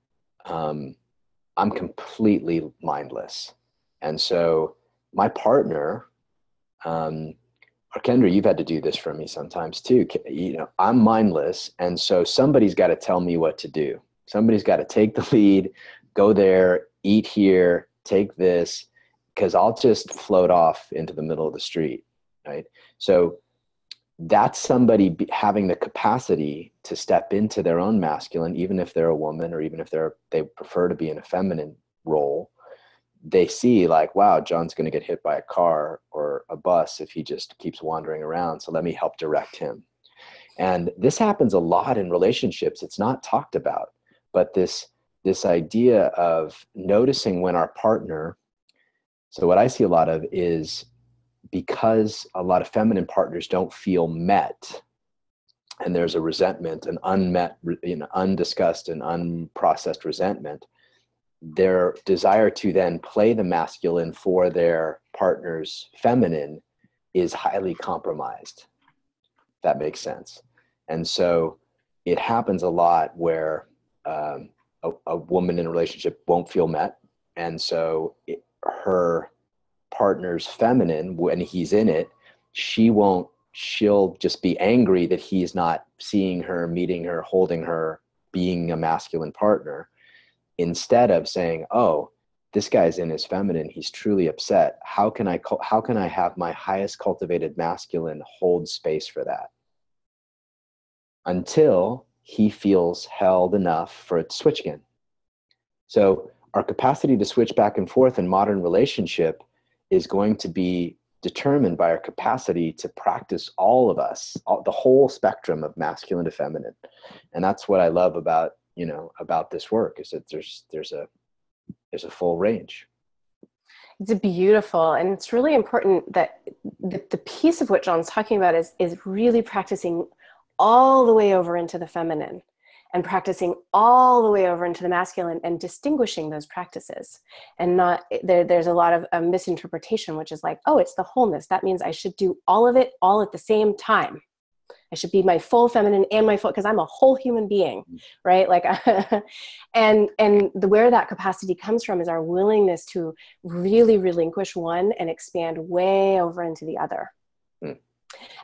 mindless. And so my partner, or Kendra, you've had to do this for me sometimes too. You know, I'm mindless. And so somebody's got to tell me what to do. Somebody's got to take the lead, go there, eat here, take this, because I'll just float off into the middle of the street, right? So that's somebody having the capacity to step into their own masculine, even if they're a woman or even if they prefer to be in a feminine role. They see like, wow, John's going to get hit by a car or a bus if he just keeps wandering around. So let me help direct him. And this happens a lot in relationships. It's not talked about, but this idea of noticing when our partner, so what I see a lot of is, because a lot of feminine partners don't feel met, and there's a resentment, an unmet, you know, undiscussed and unprocessed resentment, their desire to then play the masculine for their partner's feminine is highly compromised. If that makes sense. And so it happens a lot where a woman in a relationship won't feel met. And so her partner's feminine, when he's in it, she'll just be angry that he's not seeing her, meeting her, holding her, being a masculine partner, instead of saying, oh, this guy's in his feminine, he's truly upset. How can I have my highest cultivated masculine hold space for that? Until he feels held enough for it to switch again. So our capacity to switch back and forth in modern relationship is going to be determined by our capacity to practice all of us, the whole spectrum of masculine to feminine. And that's what I love about, you know, about this work, is that there's a full range. It's beautiful. And it's really important that the piece of what John's talking about is really practicing all the way over into the feminine and practicing all the way over into the masculine and distinguishing those practices. And not there's a lot of misinterpretation, which is like, oh, it's the wholeness. That means I should do all of it all at the same time. I should be my full feminine and my full, because I'm a whole human being, right? Like, and where that capacity comes from is our willingness to really relinquish one and expand way over into the other.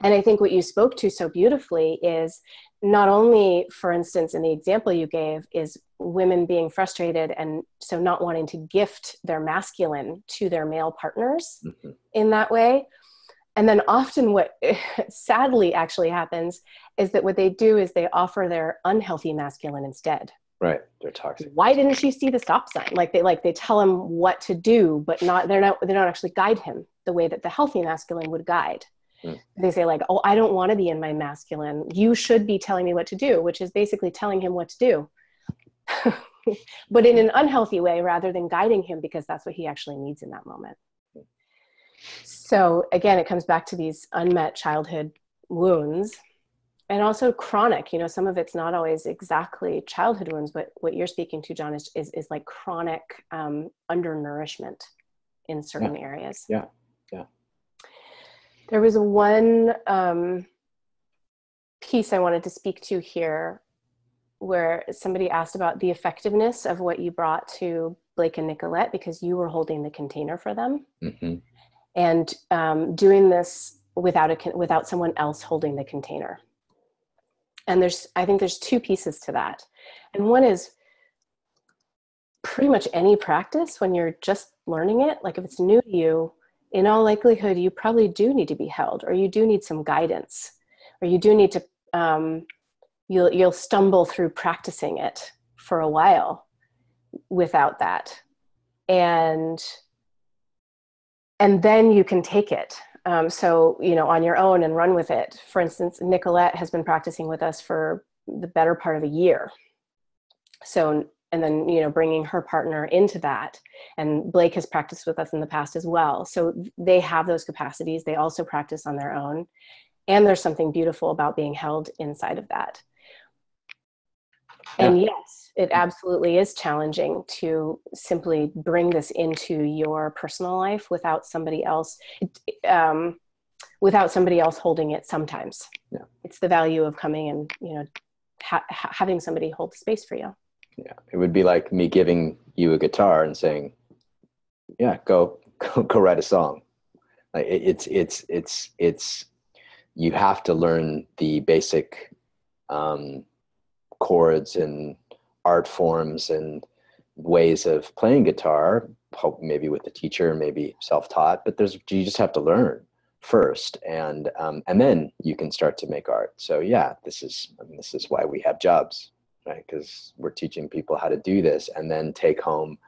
And I think what you spoke to so beautifully is not only, for instance, in the example you gave, is women being frustrated and so not wanting to gift their masculine to their male partners in that way. And then often what sadly actually happens is that what they do is they offer their unhealthy masculine instead. Right. They're toxic. Why didn't you see the stop sign? Like they tell him what to do, but they don't actually guide him the way that the healthy masculine would guide. They say like, oh, I don't want to be in my masculine. You should be telling me what to do, which is basically telling him what to do. but in an unhealthy way rather than guiding him, because that's what he actually needs in that moment. So again, it comes back to these unmet childhood wounds, and also chronic, some of it's not always exactly childhood wounds, but what you're speaking to, John, is like chronic undernourishment in certain areas. Yeah. There was one piece I wanted to speak to here where somebody asked about the effectiveness of what you brought to Blake and Nicolette, because you were holding the container for them. Mm-hmm. And doing this without someone else holding the container. And I think there's two pieces to that. And one is pretty much any practice when you're just learning it, like if it's new to you, in all likelihood, you probably do need to be held, or you do need some guidance, or you do need to, you'll stumble through practicing it for a while without that. And then you can take it. So, on your own and run with it. For instance, Nicolette has been practicing with us for the better part of a year. So, and then, bringing her partner into that. And Blake has practiced with us in the past as well. So they have those capacities. They also practice on their own. And there's something beautiful about being held inside of that. And yes, it absolutely is challenging to simply bring this into your personal life without somebody else holding it sometimes. Yeah. It's the value of coming and, having somebody hold the space for you. Yeah. It would be like me giving you a guitar and saying, yeah, go write a song. Like it's you have to learn the basic, chords and art forms and ways of playing guitar, maybe with a teacher, maybe self-taught, but you just have to learn first, and then you can start to make art. So yeah, this is why we have jobs, right? Because we're teaching people how to do this and then take home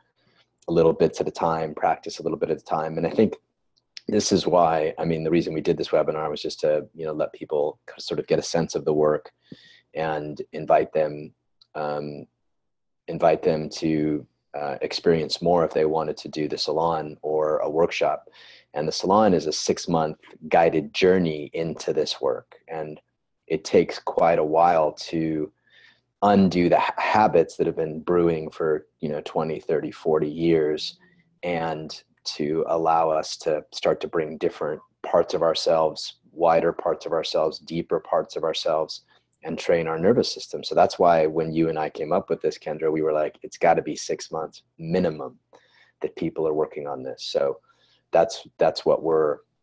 a little bits at a time, practice a little bit at a time. And I think this is why, the reason we did this webinar was just to, let people sort of get a sense of the work and invite them to experience more if they wanted to do the salon or a workshop. And the salon is a 6-month guided journey into this work. And it takes quite a while to undo the habits that have been brewing for 20, 30, 40 years, and to allow us to start to bring different parts of ourselves, wider parts of ourselves, deeper parts of ourselves, and train our nervous system. So that's why when you and I came up with this, Kendra, we were like, it's got to be 6 months minimum that people are working on this. So that's what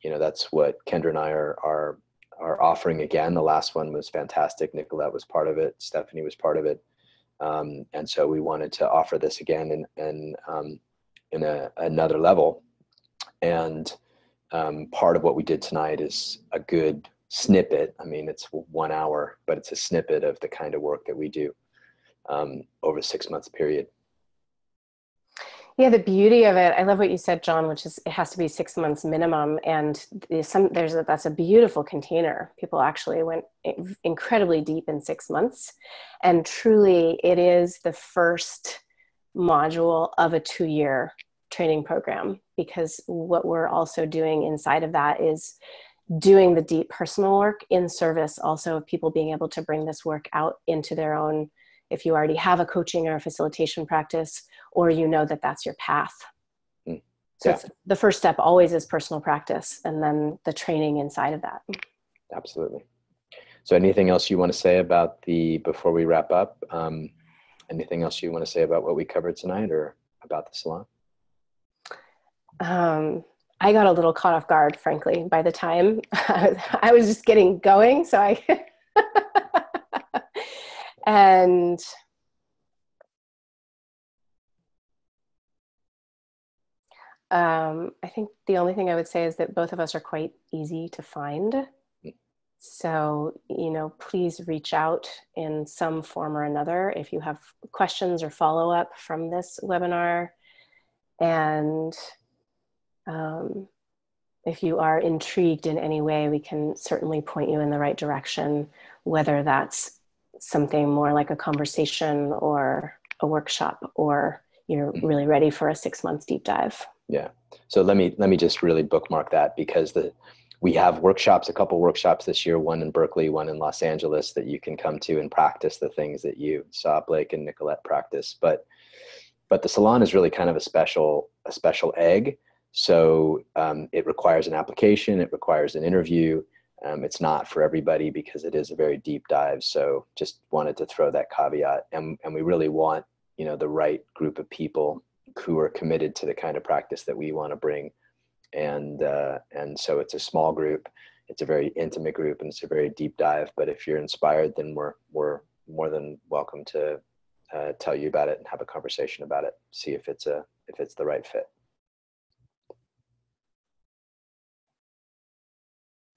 that's what Kendra and I are offering again. The last one was fantastic. Nicolette was part of it. Stephanie was part of it. And so we wanted to offer this again in another level. And part of what we did tonight is a good snippet. It's 1 hour, but it's a snippet of the kind of work that we do over a 6 month period. Yeah, the beauty of it, I love what you said, John, which is it has to be 6 months minimum. And that's a beautiful container. People actually went incredibly deep in 6 months. And truly, it is the first module of a 2-year training program, because what we're also doing inside of that is doing the deep personal work in service also of people being able to bring this work out into their own, if you already have a coaching or a facilitation practice, or that's your path. So the first step always is personal practice, and then the training inside of that. Absolutely. So anything else you want to say before we wrap up? Anything else you want to say about what we covered tonight or about the salon? I got a little caught off guard, frankly, by the time I was just getting going. So and I think the only thing I would say is that both of us are quite easy to find. So, please reach out in some form or another if you have questions or follow-up from this webinar. And if you are intrigued in any way, we can certainly point you in the right direction, whether that's something more like a conversation or a workshop, or you're really ready for a 6 months deep dive. Yeah. So let me just really bookmark that, because we have workshops, a couple workshops this year, one in Berkeley, one in Los Angeles, that you can come to and practice the things that you saw Blake and Nicolette practice. But the salon is really kind of a special egg. So it requires an application, it requires an interview. It's not for everybody because it is a very deep dive. So just wanted to throw that caveat. And we really want, the right group of people who are committed to the kind of practice that we want to bring. And so it's a small group, it's a very intimate group, and it's a very deep dive. But if you're inspired, then we're more than welcome to tell you about it and have a conversation about it, see if it's the right fit.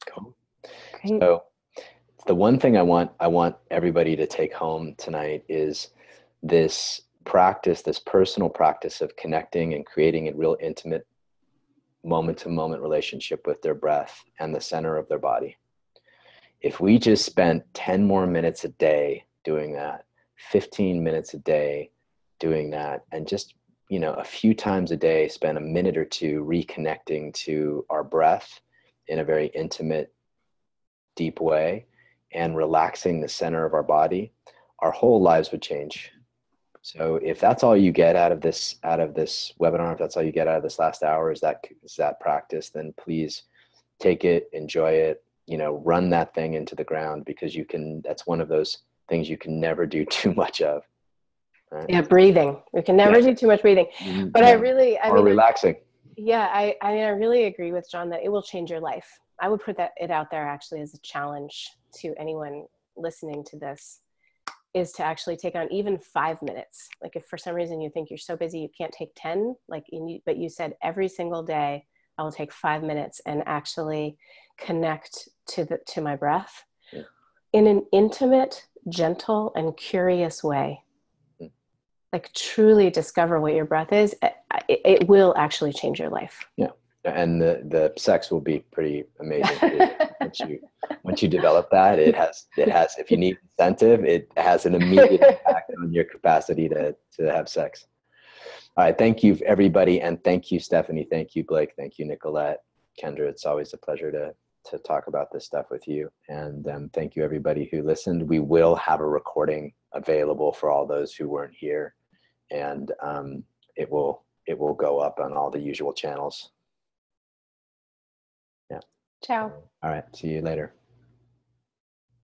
Cool. Great. So the one thing I want everybody to take home tonight is this practice, this personal practice of connecting and creating a real intimate moment-to-moment relationship with their breath and the center of their body. If we just spent 10 more minutes a day doing that, 15 minutes a day doing that, and just, a few times a day, spend a minute or two reconnecting to our breath in a very intimate, deep way, and relaxing the center of our body, our whole lives would change. So if that's all you get out of this webinar, if that's all you get out of this last hour is that practice, then please take it, enjoy it, run that thing into the ground, because that's one of those things you can never do too much of. Right? Yeah, breathing. We can never do too much breathing. But relaxing. Yeah, I really agree with John that it will change your life. I would put it out there actually as a challenge to anyone listening to this, is to actually take on even 5 minutes. Like if for some reason you think you're so busy you can't take 10, but you said every single day I will take 5 minutes and actually connect to my breath in an intimate, gentle, and curious way. Like truly discover what your breath is. It will actually change your life. Yeah. And the sex will be pretty amazing once you develop that. It has, if you need incentive, it has an immediate impact on your capacity to have sex. All right. Thank you, everybody. And thank you, Stephanie. Thank you, Blake. Thank you, Nicolette. Kendra, it's always a pleasure to talk about this stuff with you. And thank you, everybody who listened. We will have a recording available for all those who weren't here. And it will go up on all the usual channels. Yeah. Ciao. All right. See you later.